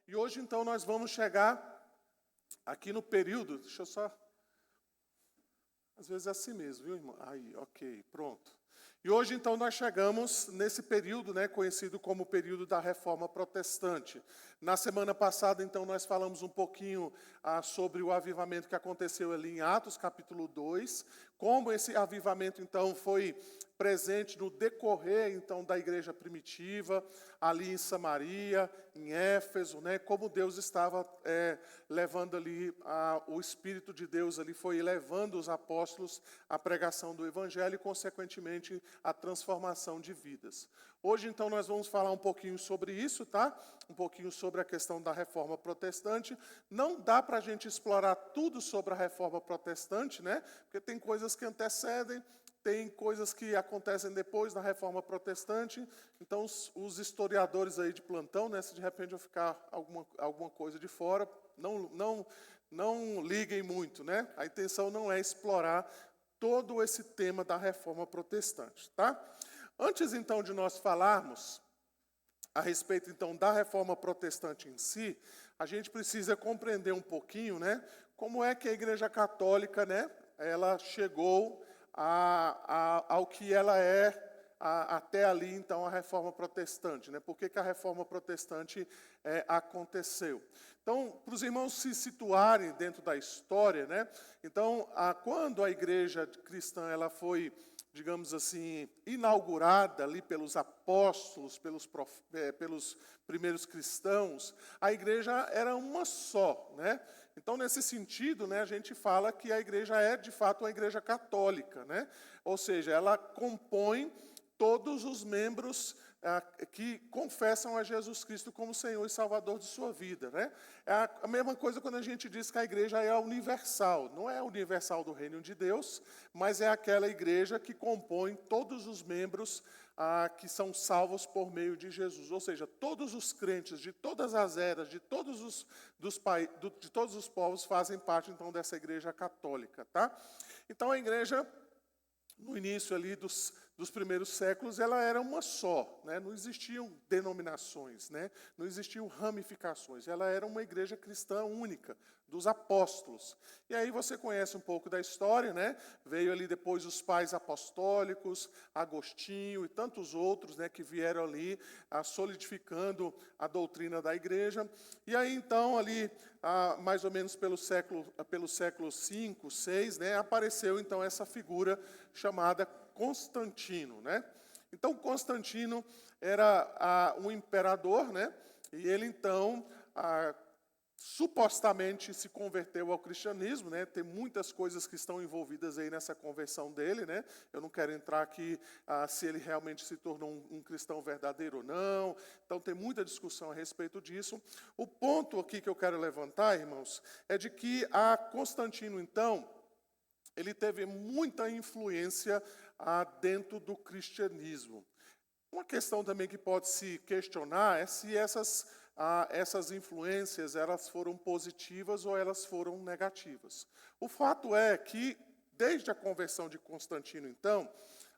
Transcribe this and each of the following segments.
E hoje, então, nós vamos chegar aqui no período, deixa eu só... Às vezes é assim mesmo, viu, irmão? Aí, ok, pronto. E hoje, então, nós chegamos nesse período, né, conhecido como período da Reforma Protestante. Na semana passada, então, nós falamos um pouquinho sobre o avivamento que aconteceu ali em Atos, capítulo 2, como esse avivamento, então, foi presente no decorrer, então, da igreja primitiva, ali em Samaria, em Éfeso, né, como Deus estava levando ali, o Espírito de Deus ali foi levando os apóstolos à pregação do Evangelho e, consequentemente, a transformação de vidas. Hoje, então, nós vamos falar um pouquinho sobre isso, tá? Um pouquinho sobre a questão da Reforma Protestante. Não dá para a gente explorar tudo sobre a Reforma Protestante, né? Porque tem coisas que antecedem, tem coisas que acontecem depois da Reforma Protestante. Então, os historiadores aí de plantão, né, se de repente eu ficar alguma coisa de fora, não liguem muito, né? A intenção não é explorar todo esse tema da Reforma Protestante, tá? Antes, então, de nós falarmos a respeito, então, da Reforma Protestante em si, a gente precisa compreender um pouquinho, né, como é que a Igreja Católica, né, ela chegou ao que ela é até ali, então, a Reforma Protestante, né? Por que a Reforma Protestante aconteceu? Então, para os irmãos se situarem dentro da história, né? Então, quando a igreja cristã ela foi, digamos assim, inaugurada ali pelos apóstolos, pelos primeiros cristãos, a igreja era uma só, né? Então, nesse sentido, né, a gente fala que a igreja é, de fato, uma igreja católica, né? Ou seja, ela compõe todos os membros que confessam a Jesus Cristo como Senhor e Salvador de sua vida, né? É a mesma coisa quando a gente diz que a igreja é universal. Não é universal do reino de Deus, mas é aquela igreja que compõe todos os membros que são salvos por meio de Jesus. Ou seja, todos os crentes de todas as eras, de todos os povos fazem parte, então, dessa igreja católica, tá? Então, a igreja, no início ali dos primeiros séculos, ela era uma só, né? Não existiam denominações, né? Não existiam ramificações, ela era uma igreja cristã única, dos apóstolos. E aí você conhece um pouco da história, né? Veio ali depois os pais apostólicos, Agostinho e tantos outros, né, que vieram ali solidificando a doutrina da igreja. E aí então ali, mais ou menos pelo século V, VI, né, apareceu então essa figura chamada Constantino, né? Então, Constantino era um imperador, né? E ele, então, supostamente se converteu ao cristianismo, né? Tem muitas coisas que estão envolvidas aí nessa conversão dele, né? Eu não quero entrar aqui se ele realmente se tornou um cristão verdadeiro ou não. Então, tem muita discussão a respeito disso. O ponto aqui que eu quero levantar, irmãos, é de que Constantino, então, ele teve muita influência dentro do cristianismo. Uma questão também que pode se questionar é se essas influências elas foram positivas ou elas foram negativas. O fato é que, desde a conversão de Constantino, então,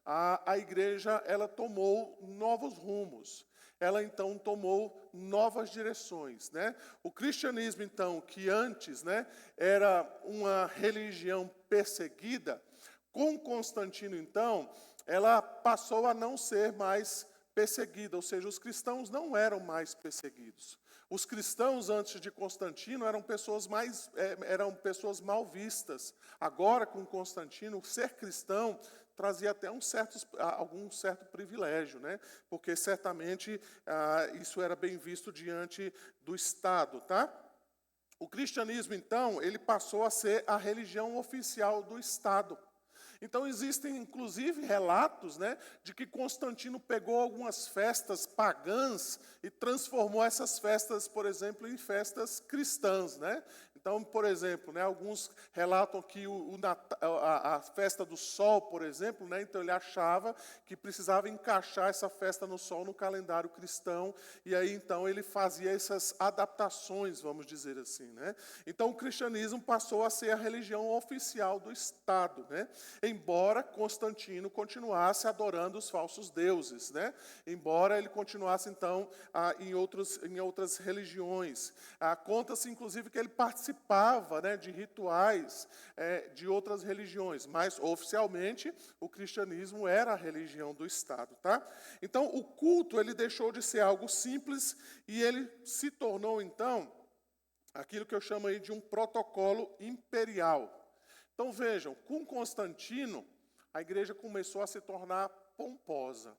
a igreja ela tomou novos rumos. Ela, então, tomou novas direções, né? O cristianismo, então, que antes, né, era uma religião perseguida, com Constantino, então, ela passou a não ser mais perseguida, ou seja, os cristãos não eram mais perseguidos. Os cristãos, antes de Constantino, eram pessoas mal vistas. Agora, com Constantino, ser cristão trazia até algum certo privilégio, né? Porque certamente isso era bem visto diante do Estado, tá? O cristianismo, então, ele passou a ser a religião oficial do Estado. Então, existem, inclusive, relatos, né, de que Constantino pegou algumas festas pagãs e transformou essas festas, por exemplo, em festas cristãs, né? Então, por exemplo, né, alguns relatam que a festa do sol, por exemplo, né, então ele achava que precisava encaixar essa festa no sol no calendário cristão, e aí então ele fazia essas adaptações, vamos dizer assim, né? Então o cristianismo passou a ser a religião oficial do Estado, né? Embora Constantino continuasse adorando os falsos deuses, né? Embora ele continuasse então em outras religiões. Conta-se inclusive que ele participava, né, de rituais de outras religiões, mas oficialmente o cristianismo era a religião do Estado, tá? Então o culto ele deixou de ser algo simples e ele se tornou então aquilo que eu chamo aí de um protocolo imperial. Então vejam, com Constantino a igreja começou a se tornar pomposa,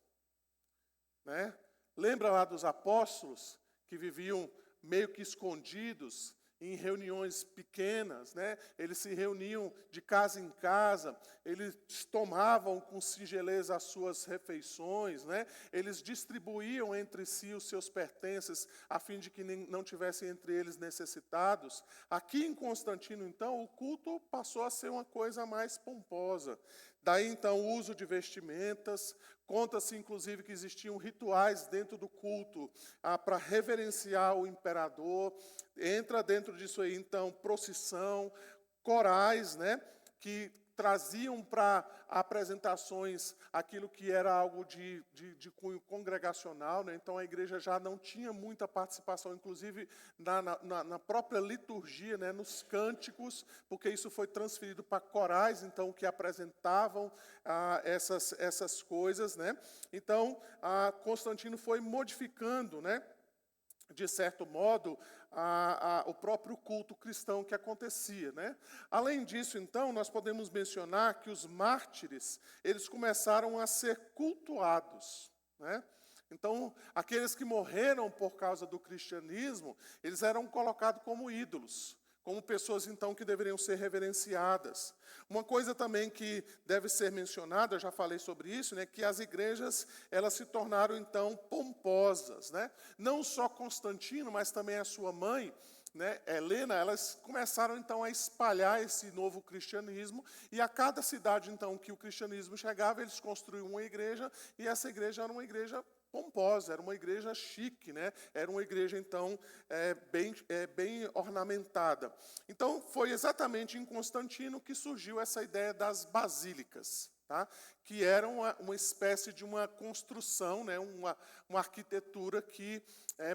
né? Lembra lá dos apóstolos que viviam meio que escondidos em reuniões pequenas, né? Eles se reuniam de casa em casa, eles tomavam com singeleza as suas refeições, né? Eles distribuíam entre si os seus pertences, a fim de que não tivessem entre eles necessitados. Aqui em Constantino, então, o culto passou a ser uma coisa mais pomposa. Daí, então, o uso de vestimentas. Conta-se, inclusive, que existiam rituais dentro do culto para reverenciar o imperador. Entra dentro disso aí, então, procissão, corais, né, que traziam para apresentações aquilo que era algo de cunho congregacional, né? Então a igreja já não tinha muita participação, inclusive na própria liturgia, né? Nos cânticos, porque isso foi transferido para corais, então que apresentavam essas coisas, né? Então Constantino foi modificando, né, de certo modo, o próprio culto cristão que acontecia, né? Além disso, então, nós podemos mencionar que os mártires, eles começaram a ser cultuados, né? Então, aqueles que morreram por causa do cristianismo, eles eram colocados como ídolos, como pessoas, então, que deveriam ser reverenciadas. Uma coisa também que deve ser mencionada, eu já falei sobre isso, né, que as igrejas, elas se tornaram, então, pomposas, né? Não só Constantino, mas também a sua mãe, né, Helena, elas começaram, então, a espalhar esse novo cristianismo, e a cada cidade, então, que o cristianismo chegava, eles construíam uma igreja, e essa igreja era uma igreja pomposa, era uma igreja chique, né? Era uma igreja, então, bem ornamentada. Então, foi exatamente em Constantino que surgiu essa ideia das basílicas, tá? Que era uma espécie de uma construção, né? uma arquitetura que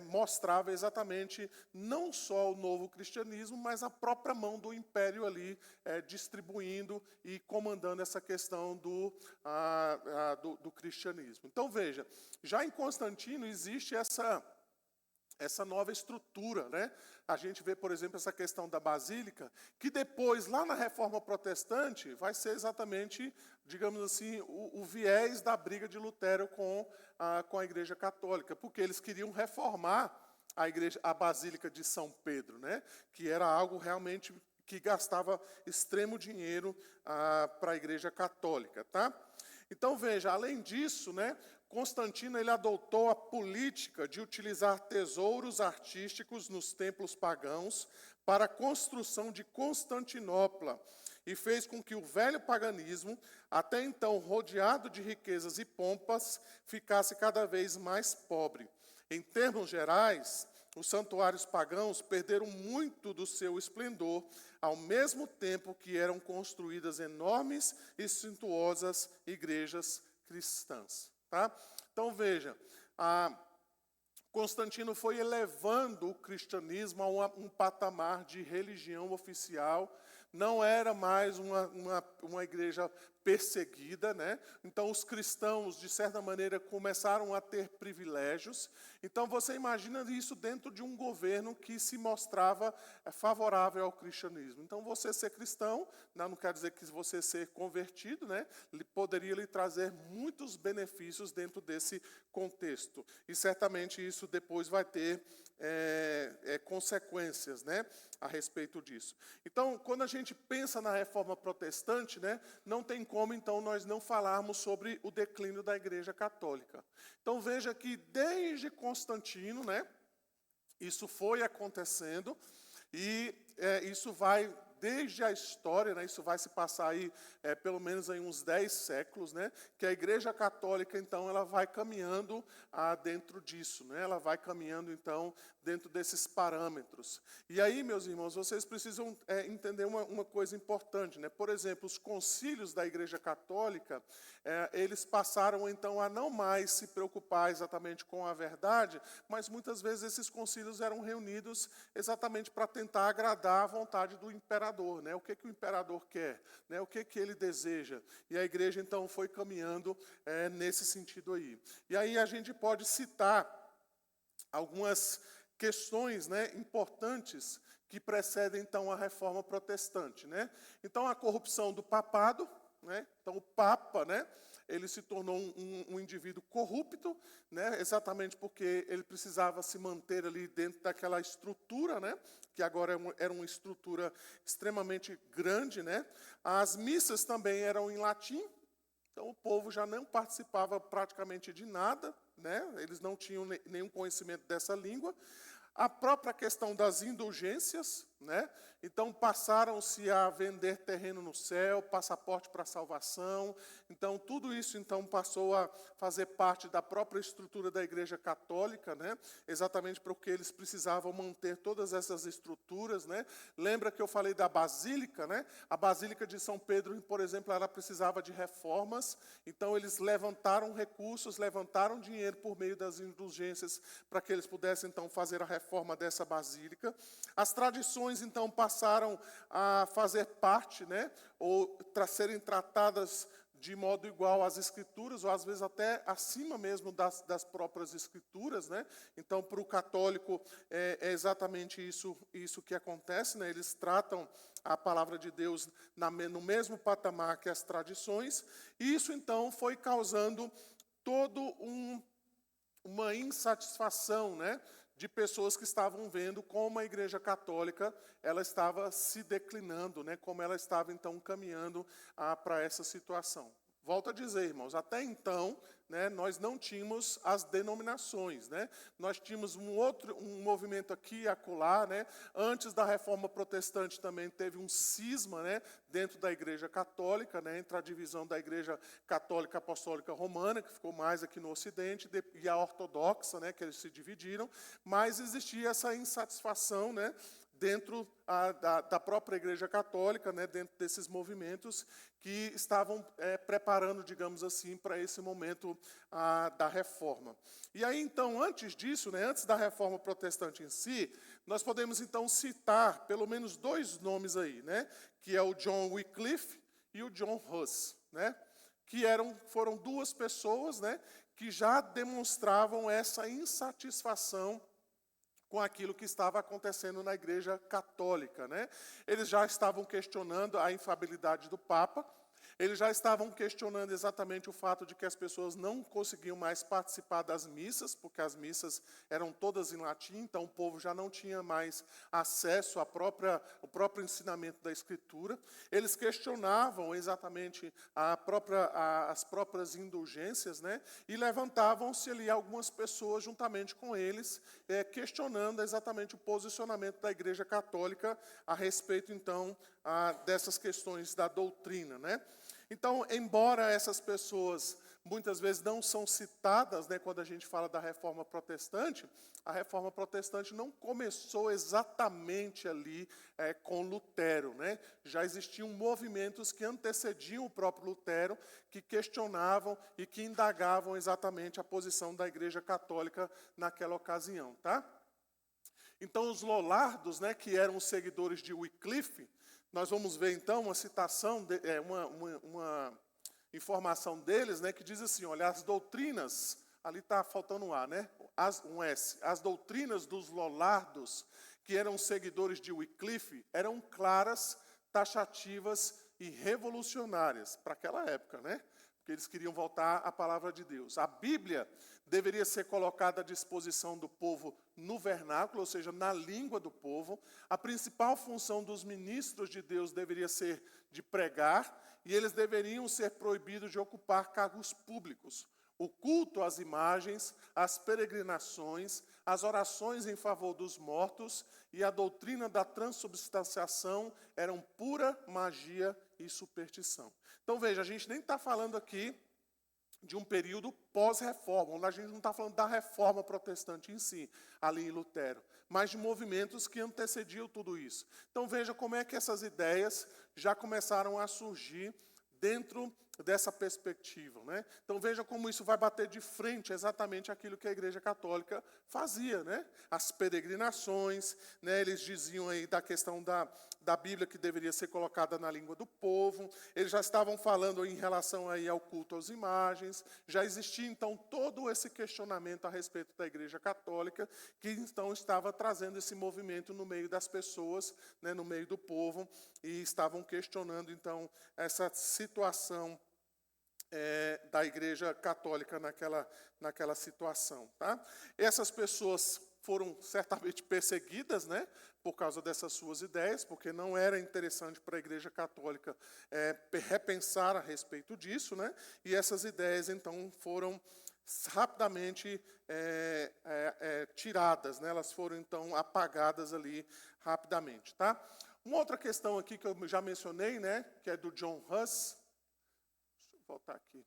mostrava exatamente não só o novo cristianismo, mas a própria mão do império ali distribuindo e comandando essa questão do cristianismo. Então, veja, já em Constantino existe essa nova estrutura, né? A gente vê, por exemplo, essa questão da basílica, que depois, lá na Reforma Protestante, vai ser exatamente, digamos assim, o viés da briga de Lutero com a Igreja Católica, porque eles queriam reformar a Basílica de São Pedro, né? Que era algo realmente que gastava extremo dinheiro para a Igreja Católica, tá? Então, veja, além disso, né, Constantino ele adotou a política de utilizar tesouros artísticos nos templos pagãos para a construção de Constantinopla e fez com que o velho paganismo, até então rodeado de riquezas e pompas, ficasse cada vez mais pobre. Em termos gerais, os santuários pagãos perderam muito do seu esplendor, ao mesmo tempo que eram construídas enormes e suntuosas igrejas cristãs. Tá? Então veja, Constantino foi elevando o cristianismo a um patamar de religião oficial, não era mais uma igreja perseguida, né? Então os cristãos, de certa maneira, começaram a ter privilégios. Então você imagina isso dentro de um governo que se mostrava favorável ao cristianismo. Então você ser cristão, não quer dizer que você ser convertido, né? Poderia lhe trazer muitos benefícios dentro desse contexto. E certamente isso depois vai ter consequências, né, a respeito disso. Então, quando a gente pensa na reforma protestante, né, não tem como, então, nós não falarmos sobre o declínio da Igreja Católica. Então, veja que desde Constantino, né, isso foi acontecendo, E isso vai, desde a história, né, isso vai se passar aí, pelo menos aí uns 10 séculos, né, que a Igreja Católica, então, ela vai caminhando dentro disso, né, ela vai caminhando, então, dentro desses parâmetros. E aí, meus irmãos, vocês precisam entender uma coisa importante, né? Por exemplo, os concílios da Igreja Católica, eles passaram, então, a não mais se preocupar exatamente com a verdade, mas muitas vezes esses concílios eram reunidos exatamente para tentar agradar a vontade do imperador, né? O que o imperador quer, né? O que ele deseja. E a igreja, então, foi caminhando nesse sentido aí. E aí a gente pode citar algumas questões, né, importantes que precedem, então, a reforma protestante, né? Então, a corrupção do papado, né? Então, o Papa, né, ele se tornou um indivíduo corrupto, né, exatamente porque ele precisava se manter ali dentro daquela estrutura, né, que agora era uma estrutura extremamente grande, né. As missas também eram em latim, então o povo já não participava praticamente de nada, né, eles não tinham nenhum conhecimento dessa língua. A própria questão das indulgências, né? Então passaram-se a vender terreno no céu, passaporte para a salvação. Então tudo isso então passou a fazer parte da própria estrutura da Igreja Católica, né? Exatamente porque eles precisavam manter todas essas estruturas, né? Lembra que eu falei da Basílica, né? A Basílica de São Pedro, por exemplo, ela precisava de reformas. Então eles levantaram recursos, levantaram dinheiro por meio das indulgências para que eles pudessem então fazer a reforma dessa basílica. As tradições, então, passaram a fazer parte, né, ou serem tratadas de modo igual às escrituras, ou às vezes até acima mesmo das próprias escrituras, né? Então, para o católico, é exatamente isso que acontece, né? Eles tratam a palavra de Deus no mesmo patamar que as tradições, e isso, então, foi causando todo uma insatisfação, né, de pessoas que estavam vendo como a Igreja Católica ela estava se declinando, né, como ela estava, então, caminhando para essa situação. Volto a dizer, irmãos, até então, né, nós não tínhamos as denominações, né? Nós tínhamos um movimento aqui e acolá, né? Antes da Reforma Protestante também teve um cisma, né, dentro da Igreja Católica, né, entre a divisão da Igreja Católica Apostólica Romana, que ficou mais aqui no Ocidente, e a Ortodoxa, né, que eles se dividiram, mas existia essa insatisfação, né, dentro da própria Igreja Católica, né, dentro desses movimentos que estavam preparando, digamos assim, para esse momento da reforma. E aí, então, antes disso, né, antes da reforma protestante em si, nós podemos, então, citar pelo menos 2 nomes aí, né, que é o John Wycliffe e o John Huss, né, que foram 2 pessoas, né, que já demonstravam essa insatisfação com aquilo que estava acontecendo na Igreja Católica, né? Eles já estavam questionando a infalibilidade do Papa, eles já estavam questionando exatamente o fato de que as pessoas não conseguiam mais participar das missas, porque as missas eram todas em latim, então o povo já não tinha mais acesso ao próprio ensinamento da Escritura. Eles questionavam exatamente as próprias indulgências, né? E levantavam-se ali algumas pessoas juntamente com eles, questionando exatamente o posicionamento da Igreja Católica a respeito, então, dessas questões da doutrina, né? Então, embora essas pessoas muitas vezes não são citadas, né, quando a gente fala da Reforma Protestante, a Reforma Protestante não começou exatamente ali com Lutero, né? Já existiam movimentos que antecediam o próprio Lutero, que questionavam e que indagavam exatamente a posição da Igreja Católica naquela ocasião, tá? Então, os Lollardos, né, que eram os seguidores de Wycliffe, nós vamos ver, então, uma citação, uma informação deles, né, que diz assim, olha, as doutrinas, ali está faltando um A, né, um S, as doutrinas dos Lollardos, que eram seguidores de Wycliffe, eram claras, taxativas e revolucionárias para aquela época, né? Porque eles queriam voltar à palavra de Deus. A Bíblia deveria ser colocada à disposição do povo no vernáculo, ou seja, na língua do povo. A principal função dos ministros de Deus deveria ser de pregar, e eles deveriam ser proibidos de ocupar cargos públicos. O culto às imagens, às peregrinações, as orações em favor dos mortos e a doutrina da transubstanciação eram pura magia e superstição. Então veja, a gente nem está falando aqui de um período pós-reforma, onde a gente não está falando da reforma protestante em si, ali em Lutero, mas de movimentos que antecediam tudo isso. Então veja como é que essas ideias já começaram a surgir dentro dessa perspectiva, né? Então veja como isso vai bater de frente exatamente aquilo que a Igreja Católica fazia, né? As peregrinações, né? Eles diziam aí da questão da Bíblia que deveria ser colocada na língua do povo. Eles já estavam falando em relação aí ao culto às imagens. Já existia então todo esse questionamento a respeito da Igreja Católica, que então estava trazendo esse movimento no meio das pessoas, né? No meio do povo, e estavam questionando então essa situação da Igreja Católica naquela situação. Tá? Essas pessoas foram certamente perseguidas, né, por causa dessas suas ideias, porque não era interessante para a Igreja Católica repensar a respeito disso, né, e essas ideias, então, foram rapidamente tiradas, né, elas foram, então, apagadas ali rapidamente. Tá? Uma outra questão aqui que eu já mencionei, né, que é do John Huss. Voltar aqui.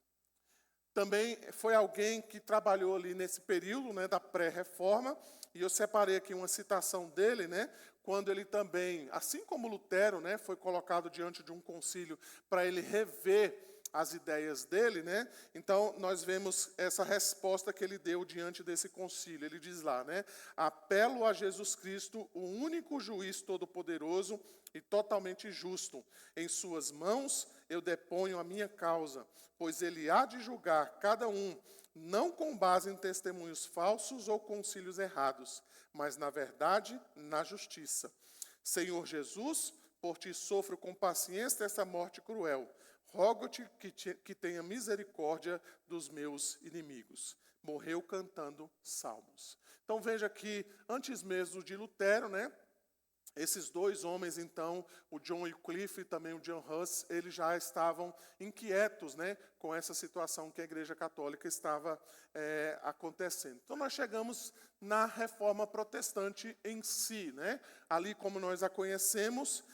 Também foi alguém que trabalhou ali nesse período, né, da pré-reforma, e eu separei aqui uma citação dele, né, quando ele também, assim como Lutero, né, foi colocado diante de um concílio para ele rever as ideias dele, né? Então nós vemos essa resposta que ele deu diante desse concílio. Ele diz lá, né, apelo a Jesus Cristo, o único juiz todo-poderoso e totalmente justo. Em suas mãos eu deponho a minha causa, pois ele há de julgar cada um, não com base em testemunhos falsos ou concílios errados, mas na verdade, na justiça. Senhor Jesus, por ti sofro com paciência essa morte cruel. Rogo-te que tenha misericórdia dos meus inimigos. Morreu cantando salmos. Então veja que antes mesmo de Lutero, né, esses dois homens, então, o John Wycliffe e também o John Huss, eles já estavam inquietos, né, com essa situação que a Igreja Católica estava acontecendo. Então nós chegamos na Reforma Protestante em si, né, ali como nós a conhecemos,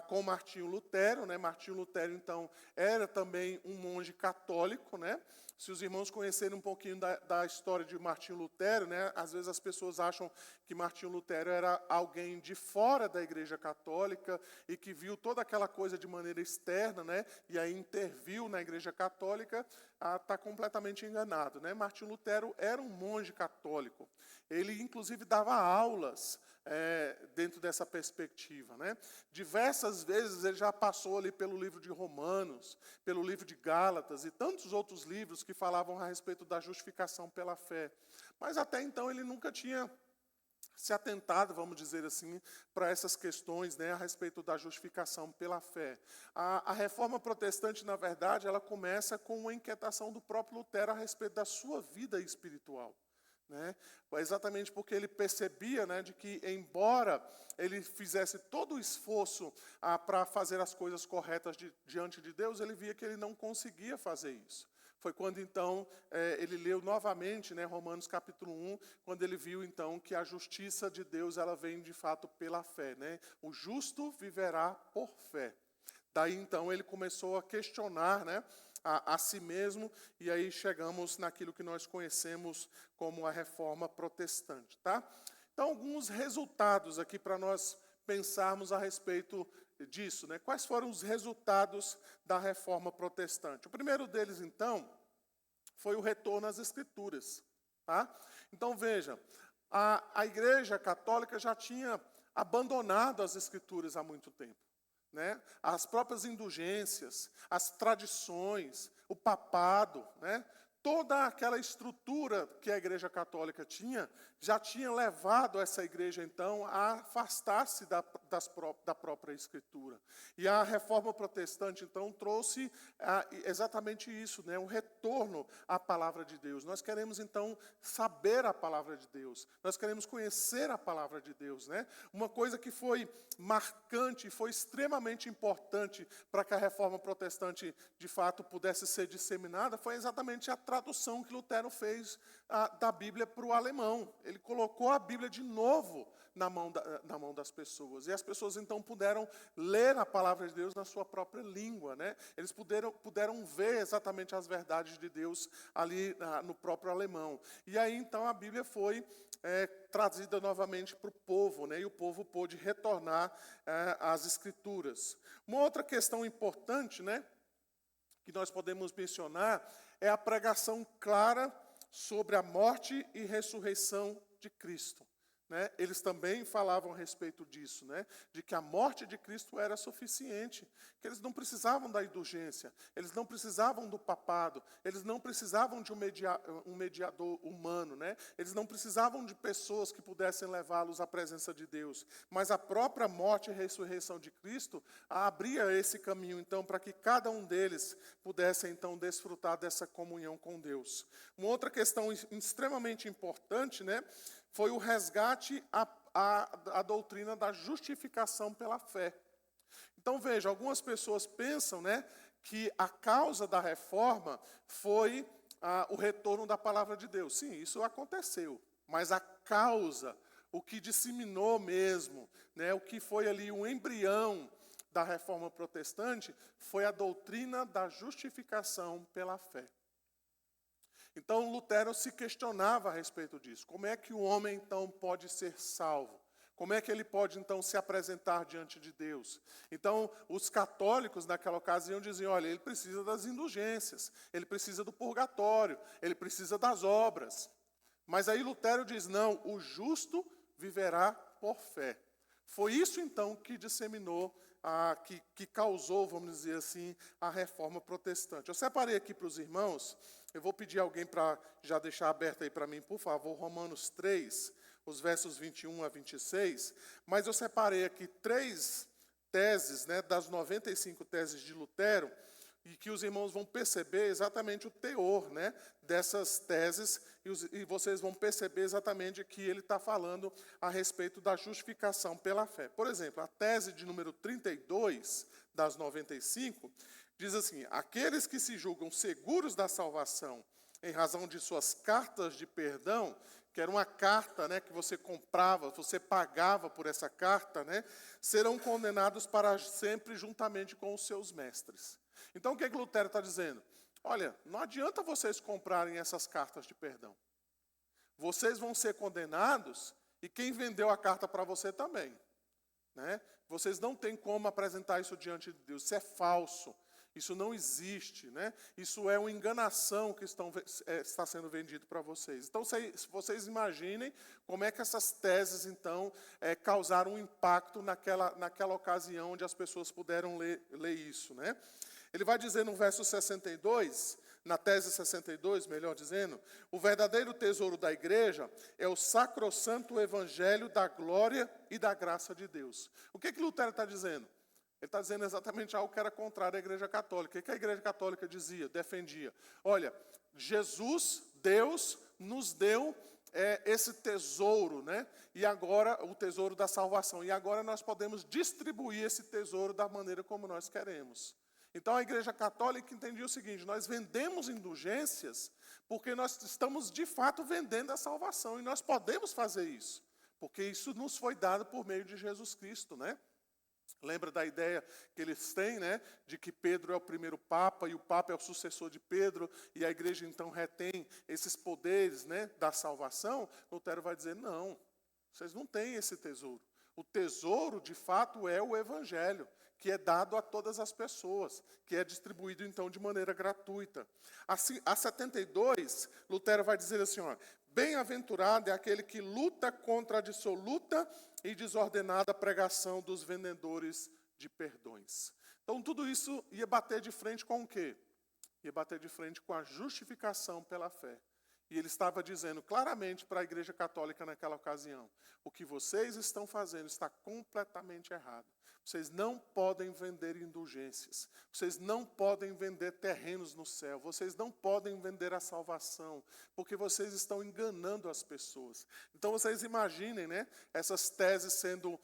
com Martinho Lutero, né? Martinho Lutero, então, era também um monge católico, né? Se os irmãos conhecerem um pouquinho da história de Martinho Lutero, né? Às vezes as pessoas acham que Martinho Lutero era alguém de fora da Igreja Católica e que viu toda aquela coisa de maneira externa, né? E aí interviu na Igreja Católica, está completamente enganado, né? Martinho Lutero era um monge católico. Ele, inclusive, dava aulas dentro dessa perspectiva, né? Diversas vezes ele já passou ali pelo livro de Romanos, pelo livro de Gálatas e tantos outros livros que falavam a respeito da justificação pela fé. Mas até então ele nunca tinha se atentado, vamos dizer assim, para essas questões, né, a respeito da justificação pela fé. A reforma protestante, na verdade, ela começa com uma inquietação do próprio Lutero a respeito da sua vida espiritual. Né? Exatamente porque ele percebia, né, de que, embora ele fizesse todo o esforço para fazer as coisas corretas diante de Deus, ele via que ele não conseguia fazer isso. Foi quando, então, ele leu novamente, né, Romanos capítulo 1, quando ele viu, então, que a justiça de Deus ela vem, de fato, pela fé. Né? O justo viverá por fé. Daí, então, ele começou a questionar, né, a si mesmo, e aí chegamos naquilo que nós conhecemos como a Reforma Protestante. Tá? Então, alguns resultados aqui para nós pensarmos a respeito disso. Né? Quais foram os resultados da Reforma Protestante? O primeiro deles, então, foi o retorno às Escrituras. Tá? Então, veja, a Igreja Católica já tinha abandonado as Escrituras há muito tempo. Né? As próprias indulgências, as tradições, o papado, né? Toda aquela estrutura que a Igreja Católica tinha, já tinha levado essa igreja, então, a afastar-se da própria Escritura. E a Reforma Protestante, então, trouxe exatamente isso, né? Um retorno à Palavra de Deus. Nós queremos, então, saber a Palavra de Deus. Nós queremos conhecer a Palavra de Deus. Né? Uma coisa que foi marcante, foi extremamente importante para que a Reforma Protestante, de fato, pudesse ser disseminada, foi exatamente a tradução que Lutero fez da Bíblia para o alemão. Ele colocou a Bíblia de novo na mão das pessoas. E as pessoas então puderam ler a palavra de Deus na sua própria língua, né? Eles puderam ver exatamente as verdades de Deus ali no próprio alemão. E aí então a Bíblia foi trazida novamente para o povo, né? E o povo pôde retornar às Escrituras. Uma outra questão importante, né, que nós podemos mencionar é a pregação clara sobre a morte e ressurreição de Cristo. Né? Eles também falavam a respeito disso, né? De que a morte de Cristo era suficiente, que eles não precisavam da indulgência, eles não precisavam do papado, eles não precisavam de um mediador humano, né? Eles não precisavam de pessoas que pudessem levá-los à presença de Deus, mas a própria morte e ressurreição de Cristo abria esse caminho, então, para que cada um deles pudesse, então, desfrutar dessa comunhão com Deus. Uma outra questão extremamente importante, né, foi o resgate à doutrina da justificação pela fé. Então, veja, algumas pessoas pensam, né, que a causa da reforma foi o retorno da palavra de Deus. Sim, isso aconteceu, mas a causa, o que disseminou mesmo, né, o que foi ali um embrião da reforma protestante, foi a doutrina da justificação pela fé. Então, Lutero se questionava a respeito disso. Como é que o homem, então, pode ser salvo? Como é que ele pode, então, se apresentar diante de Deus? Então, os católicos, naquela ocasião, diziam, olha, ele precisa das indulgências, ele precisa do purgatório, ele precisa das obras. Mas aí Lutero diz, não, o justo viverá por fé. Foi isso, então, que disseminou, que causou, vamos dizer assim, a reforma protestante. Eu separei aqui para os irmãos, eu vou pedir alguém para já deixar aberto aí para mim, por favor, Romanos 3, os versos 21 a 26, mas eu separei aqui 3 teses, né, das 95 teses de Lutero, e que os irmãos vão perceber exatamente o teor, né, dessas teses, e vocês vão perceber exatamente que ele está falando a respeito da justificação pela fé. Por exemplo, a tese de número 32, das 95, diz assim, aqueles que se julgam seguros da salvação em razão de suas cartas de perdão, que era uma carta, né, que você comprava, você pagava por essa carta, né, serão condenados para sempre juntamente com os seus mestres. Então, o que Lutero está dizendo? Olha, não adianta vocês comprarem essas cartas de perdão. Vocês vão ser condenados e quem vendeu a carta para você também. Né? Vocês não têm como apresentar isso diante de Deus. Isso é falso. Isso não existe. Né? Isso é uma enganação que está sendo vendido para vocês. Então, vocês imaginem como é que essas teses, então, causaram um impacto naquela ocasião onde as pessoas puderam ler isso. Né? Ele vai dizer no verso 62, na tese 62, melhor dizendo, o verdadeiro tesouro da igreja é o sacrossanto evangelho da glória e da graça de Deus. O que Lutero está dizendo? Ele está dizendo exatamente algo que era contrário à igreja católica. O que a igreja católica dizia, defendia? Olha, Jesus, Deus, nos deu esse tesouro, né? E agora, o tesouro da salvação. E agora nós podemos distribuir esse tesouro da maneira como nós queremos. Então, a Igreja Católica entendia o seguinte, nós vendemos indulgências porque nós estamos, de fato, vendendo a salvação. E nós podemos fazer isso, porque isso nos foi dado por meio de Jesus Cristo, né? Lembra da ideia que eles têm, né? De que Pedro é o primeiro Papa e o Papa é o sucessor de Pedro, e a Igreja, então, retém esses poderes, né, da salvação. Lutero vai dizer, não, vocês não têm esse tesouro. O tesouro, de fato, é o Evangelho, que é dado a todas as pessoas, que é distribuído, então, de maneira gratuita. Assim, a 72, Lutero vai dizer assim, ó, bem-aventurado é aquele que luta contra a dissoluta e desordenada pregação dos vendedores de perdões. Então, tudo isso ia bater de frente com o quê? Ia bater de frente com a justificação pela fé. E ele estava dizendo claramente para a Igreja Católica naquela ocasião: o que vocês estão fazendo está completamente errado. Vocês não podem vender indulgências. Vocês não podem vender terrenos no céu. Vocês não podem vender a salvação, porque vocês estão enganando as pessoas. Então vocês imaginem, né, essas teses sendo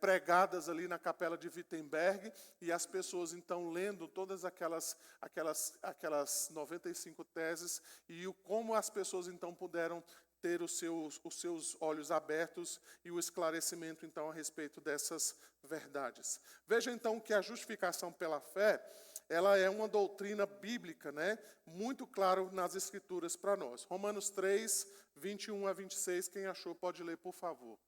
pregadas ali na capela de Wittenberg, e as pessoas então lendo todas aquelas 95 teses, e como as pessoas então puderam ter os seus olhos abertos e o esclarecimento, então, a respeito dessas verdades. Veja, então, que a justificação pela fé, ela é uma doutrina bíblica, né, muito claro nas Escrituras para nós. Romanos 3, 21 a 26, quem achou pode ler, por favor.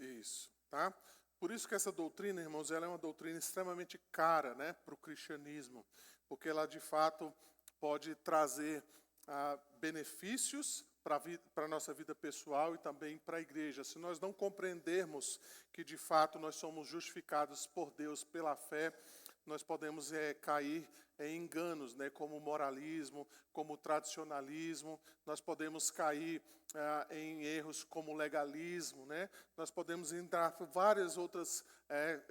Isso, tá? Por isso que essa doutrina, irmãos, ela é uma doutrina extremamente cara, né, para o cristianismo, porque ela, de fato, pode trazer benefícios para a nossa vida pessoal e também para a igreja. Se nós não compreendermos que, de fato, nós somos justificados por Deus pela fé, nós podemos cair em enganos, né, como o moralismo, como o tradicionalismo, nós podemos cair em erros como o legalismo, né, nós podemos entrar em várias outras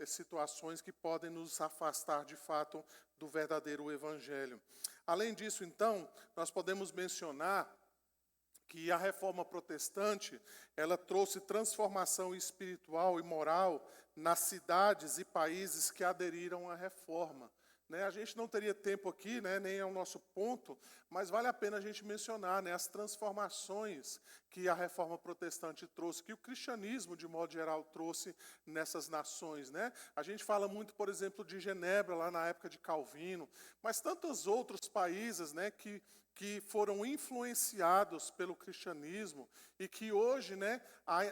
situações que podem nos afastar, de fato, do verdadeiro evangelho. Além disso, então, nós podemos mencionar que a reforma protestante, ela trouxe transformação espiritual e moral nas cidades e países que aderiram à reforma. Né, a gente não teria tempo aqui, né, nem é o nosso ponto, mas vale a pena a gente mencionar, né, as transformações que a reforma protestante trouxe, que o cristianismo, de modo geral, trouxe nessas nações. Né? A gente fala muito, por exemplo, de Genebra, lá na época de Calvino, mas tantos outros países, né, que foram influenciados pelo cristianismo e que hoje, né,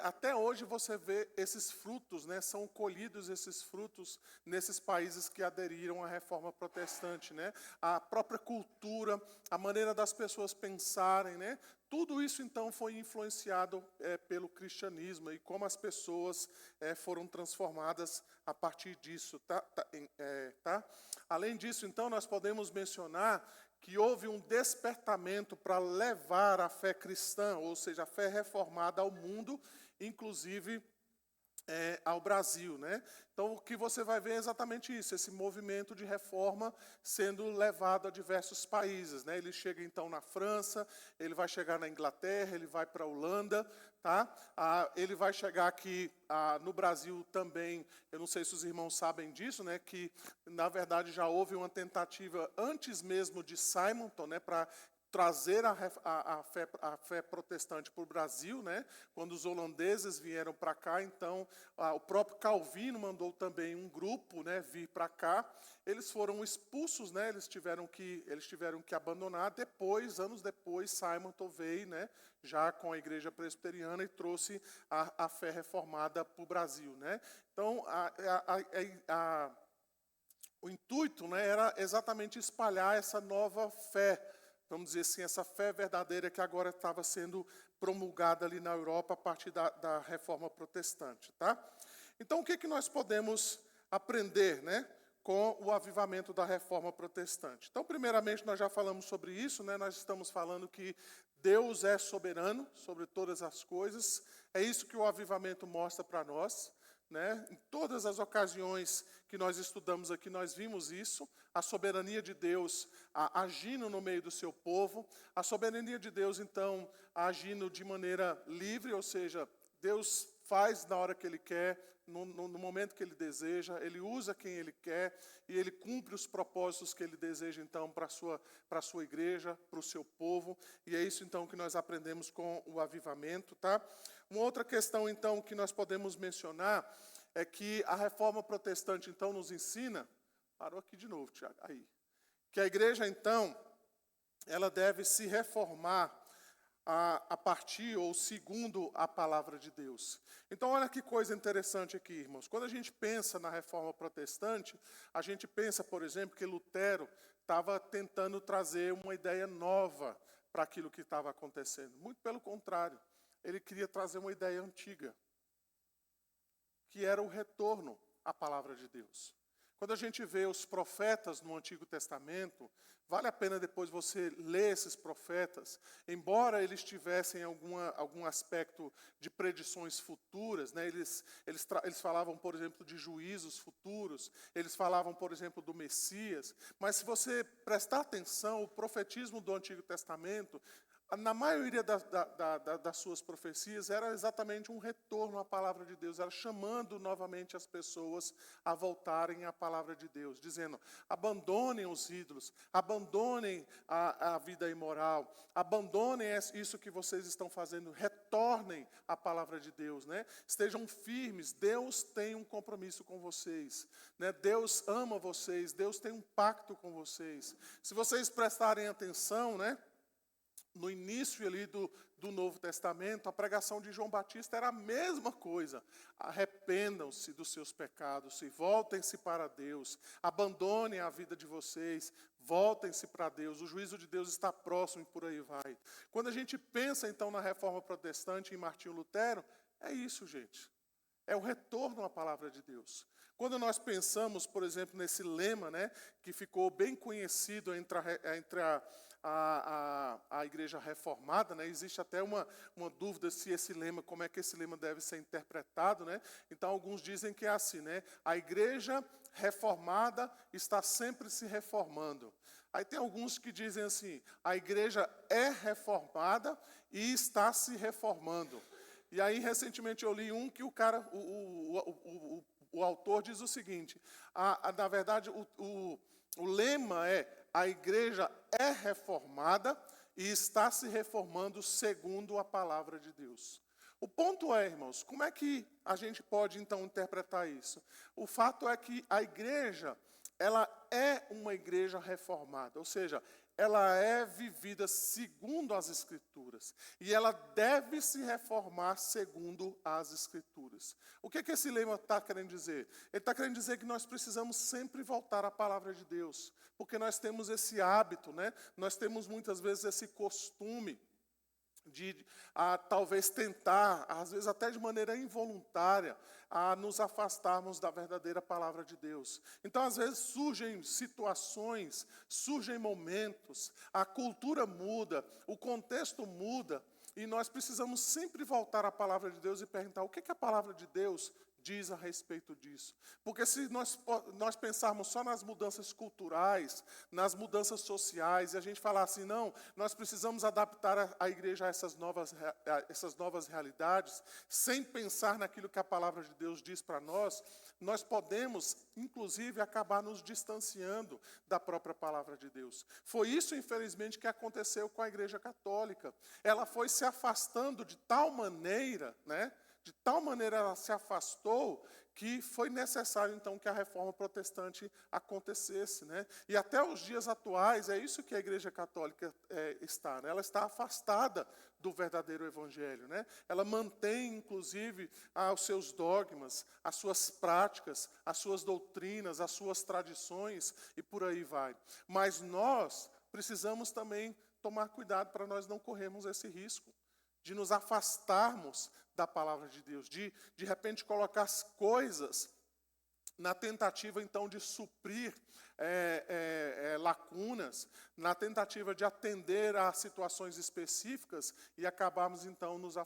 até hoje você vê esses frutos, né, são colhidos esses frutos nesses países que aderiram à reforma protestante. Né? A própria cultura, a maneira das pessoas pensarem, né, tudo isso então foi influenciado pelo cristianismo e como as pessoas foram transformadas a partir disso. Tá? Além disso, então, nós podemos mencionar que houve um despertamento para levar a fé cristã, ou seja, a fé reformada ao mundo, inclusive ao Brasil. Né? Então, o que você vai ver é exatamente isso, esse movimento de reforma sendo levado a diversos países. Né? Ele chega, então, na França, ele vai chegar na Inglaterra, ele vai para a Holanda, tá? Ele vai chegar aqui no Brasil também. Eu não sei se os irmãos sabem disso, né? Que, na verdade, já houve uma tentativa antes mesmo de Simonton, né? Para trazer a fé protestante para o Brasil, né? Quando os holandeses vieram para cá, então o próprio Calvino mandou também um grupo, né, vir para cá. Eles foram expulsos, né? Eles tiveram que abandonar. Depois, anos depois, Simonton veio, né, já com a igreja presbiteriana e trouxe a fé reformada para o Brasil. Né? Então, o intuito, né, era exatamente espalhar essa nova fé, vamos dizer assim, essa fé verdadeira que agora estava sendo promulgada ali na Europa a partir da reforma protestante. Tá? Então, o que nós podemos aprender, né, com o avivamento da reforma protestante? Então, primeiramente, nós já falamos sobre isso, né, nós estamos falando que Deus é soberano sobre todas as coisas, é isso que o avivamento mostra para nós. Né? Em todas as ocasiões que nós estudamos aqui, nós vimos isso, a soberania de Deus agindo no meio do seu povo, a soberania de Deus, então, agindo de maneira livre, ou seja, Deus faz na hora que ele quer, no momento que ele deseja, ele usa quem ele quer e ele cumpre os propósitos que ele deseja, então, para a sua igreja, para o seu povo. E é isso, então, que nós aprendemos com o avivamento, tá? Uma outra questão, então, que nós podemos mencionar é que a reforma protestante, então, nos ensina... Parou aqui de novo, Tiago, aí. Que a igreja, então, ela deve se reformar a partir ou segundo a palavra de Deus. Então, olha que coisa interessante aqui, irmãos. Quando a gente pensa na reforma protestante, a gente pensa, por exemplo, que Lutero estava tentando trazer uma ideia nova para aquilo que estava acontecendo. Muito pelo contrário, ele queria trazer uma ideia antiga, que era o retorno à palavra de Deus. Quando a gente vê os profetas no Antigo Testamento, vale a pena depois você ler esses profetas, embora eles tivessem algum aspecto de predições futuras, né? Eles falavam, por exemplo, de juízos futuros, eles falavam, por exemplo, do Messias, mas se você prestar atenção, o profetismo do Antigo Testamento, na maioria das suas profecias, era exatamente um retorno à palavra de Deus, era chamando novamente as pessoas a voltarem à palavra de Deus, dizendo, abandonem os ídolos, abandonem a vida imoral, abandonem isso que vocês estão fazendo, retornem à palavra de Deus, né? Estejam firmes, Deus tem um compromisso com vocês, né? Deus ama vocês, Deus tem um pacto com vocês. Se vocês prestarem atenção, né? No início ali do Novo Testamento, a pregação de João Batista era a mesma coisa. Arrependam-se dos seus pecados e voltem-se para Deus. Abandonem a vida de vocês, voltem-se para Deus. O juízo de Deus está próximo e por aí vai. Quando a gente pensa, então, na Reforma Protestante em Martinho Lutero, é isso, gente. É o retorno à palavra de Deus. Quando nós pensamos, por exemplo, nesse lema, né, que ficou bem conhecido entre a igreja reformada, né? Existe até uma dúvida se esse lema, como é que esse lema deve ser interpretado, né? Então alguns dizem que é assim, né? A igreja reformada está sempre se reformando. Aí tem alguns que dizem assim, a igreja é reformada e está se reformando. E aí recentemente eu li um que o autor diz o seguinte, na verdade o lema é a igreja é reformada e está se reformando segundo a palavra de Deus. O ponto é, irmãos, como é que a gente pode, então, interpretar isso? O fato é que a igreja, ela é uma igreja reformada, ou seja, ela é vivida segundo as Escrituras. E ela deve se reformar segundo as Escrituras. O que esse lema está querendo dizer? Ele está querendo dizer que nós precisamos sempre voltar à palavra de Deus. Porque nós temos esse hábito, né? Nós temos muitas vezes esse costume de talvez tentar, às vezes até de maneira involuntária, a nos afastarmos da verdadeira palavra de Deus. Então, às vezes, surgem situações, surgem momentos, a cultura muda, o contexto muda, e nós precisamos sempre voltar à palavra de Deus e perguntar o que a palavra de Deus diz a respeito disso. Porque se nós pensarmos só nas mudanças culturais, nas mudanças sociais, e a gente falar assim, não, nós precisamos adaptar a igreja a essas novas realidades, sem pensar naquilo que a palavra de Deus diz para nós podemos, inclusive, acabar nos distanciando da própria palavra de Deus. Foi isso, infelizmente, que aconteceu com a Igreja Católica. Ela foi se afastando de tal maneira, né? De tal maneira ela se afastou que foi necessário, então, que a reforma protestante acontecesse, né? E até os dias atuais, é isso que a Igreja Católica está, né? Ela está afastada do verdadeiro Evangelho, né? Ela mantém, inclusive, os seus dogmas, as suas práticas, as suas doutrinas, as suas tradições, e por aí vai. Mas nós precisamos também tomar cuidado para nós não corrermos esse risco de nos afastarmos da palavra de Deus, de repente colocar as coisas na tentativa então de suprir lacunas, na tentativa de atender a situações específicas e acabarmos então nos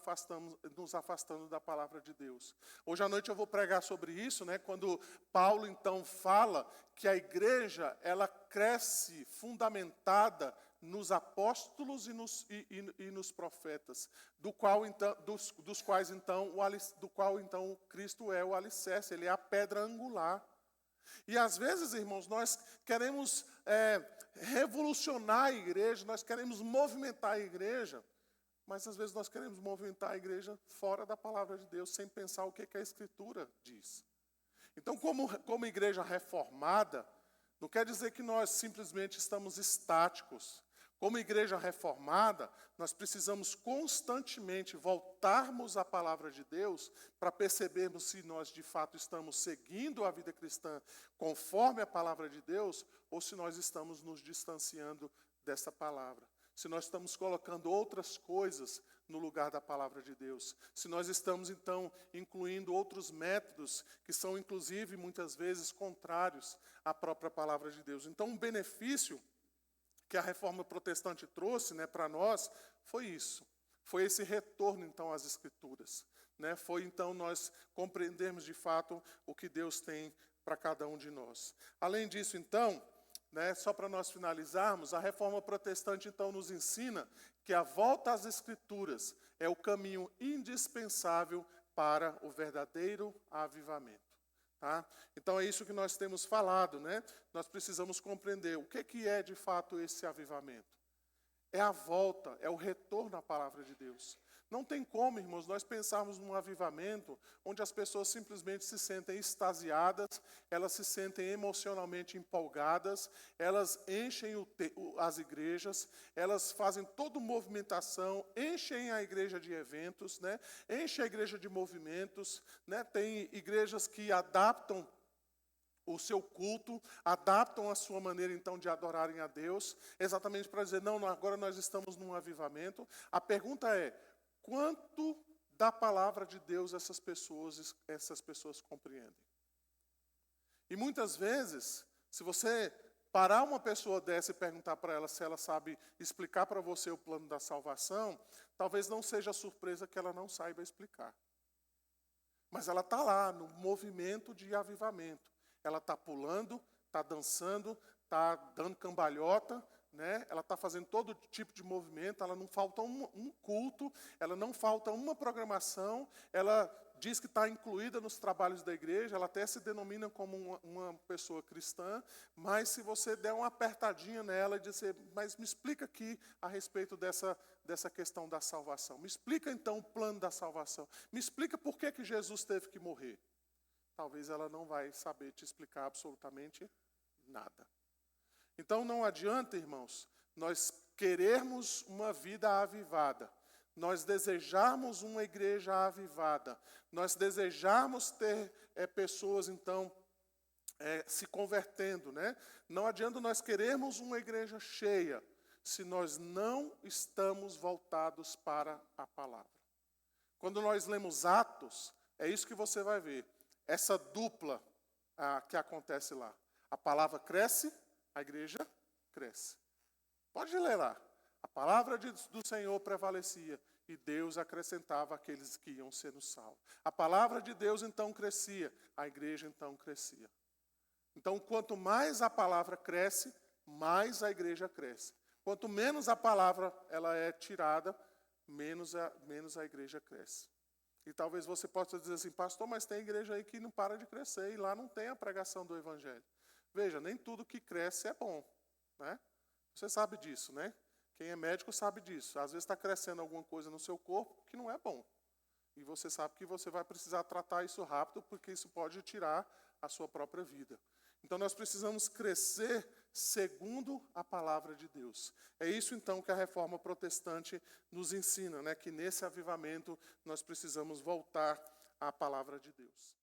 afastando da palavra de Deus. Hoje à noite eu vou pregar sobre isso, né, quando Paulo então fala que a igreja ela cresce fundamentada nos apóstolos e nos profetas, do qual então Cristo é o alicerce, ele é a pedra angular. E às vezes, irmãos, nós queremos revolucionar a igreja, nós queremos movimentar a igreja, mas às vezes nós queremos movimentar a igreja fora da palavra de Deus, sem pensar o que a Escritura diz. Então, como igreja reformada, não quer dizer que nós simplesmente estamos estáticos. Como igreja reformada, nós precisamos constantemente voltarmos à palavra de Deus para percebermos se nós de fato estamos seguindo a vida cristã conforme a palavra de Deus ou se nós estamos nos distanciando dessa palavra. Se nós estamos colocando outras coisas no lugar da palavra de Deus. Se nós estamos, então, incluindo outros métodos que são, inclusive, muitas vezes contrários à própria palavra de Deus. Então, um benefício que a reforma protestante trouxe, né, para nós foi isso. Foi esse retorno, então, às Escrituras. Né? Foi, então, nós compreendermos, de fato, o que Deus tem para cada um de nós. Além disso, então, né, só para nós finalizarmos, a reforma protestante, então, nos ensina que a volta às Escrituras é o caminho indispensável para o verdadeiro avivamento. Tá? Então é isso que nós temos falado, né? Nós precisamos compreender o que é de fato esse avivamento. É a volta, é o retorno à palavra de Deus. Não tem como, irmãos, nós pensarmos num avivamento onde as pessoas simplesmente se sentem extasiadas, elas se sentem emocionalmente empolgadas, elas enchem as igrejas, elas fazem toda movimentação, enchem a igreja de eventos, né? Enchem a igreja de movimentos, né? Tem igrejas que adaptam o seu culto, adaptam a sua maneira, então, de adorarem a Deus, exatamente para dizer, não, agora nós estamos num avivamento. A pergunta é, quanto da palavra de Deus essas pessoas compreendem? E muitas vezes, se você parar uma pessoa dessa e perguntar para ela se ela sabe explicar para você o plano da salvação, talvez não seja surpresa que ela não saiba explicar. Mas ela está lá, no movimento de avivamento. Ela está pulando, está dançando, está dando cambalhota, né? Ela está fazendo todo tipo de movimento, ela não falta um culto, ela não falta uma programação, ela diz que está incluída nos trabalhos da igreja, ela até se denomina como uma pessoa cristã, mas se você der uma apertadinha nela e dizer, mas me explica aqui a respeito dessa questão da salvação, me explica então o plano da salvação, me explica por que Jesus teve que morrer. Talvez ela não vai saber te explicar absolutamente nada. Então não adianta, irmãos, nós querermos uma vida avivada, nós desejarmos uma igreja avivada, nós desejarmos ter pessoas, então, se convertendo, né? Não adianta nós querermos uma igreja cheia, se nós não estamos voltados para a palavra. Quando nós lemos Atos, é isso que você vai ver. Essa dupla que acontece lá. A palavra cresce, a igreja cresce. Pode ler lá. A palavra do Senhor prevalecia e Deus acrescentava aqueles que iam sendo salvos. A palavra de Deus então crescia, a igreja então crescia. Então, quanto mais a palavra cresce, mais a igreja cresce. Quanto menos a palavra ela é tirada, menos a igreja cresce. E talvez você possa dizer assim, pastor, mas tem igreja aí que não para de crescer e lá não tem a pregação do evangelho. Veja, nem tudo que cresce é bom, né? Você sabe disso, né? Quem é médico sabe disso. Às vezes está crescendo alguma coisa no seu corpo que não é bom. E você sabe que você vai precisar tratar isso rápido, porque isso pode tirar a sua própria vida. Então nós precisamos crescer segundo a palavra de Deus. É isso então que a reforma protestante nos ensina, né? Que nesse avivamento nós precisamos voltar à palavra de Deus.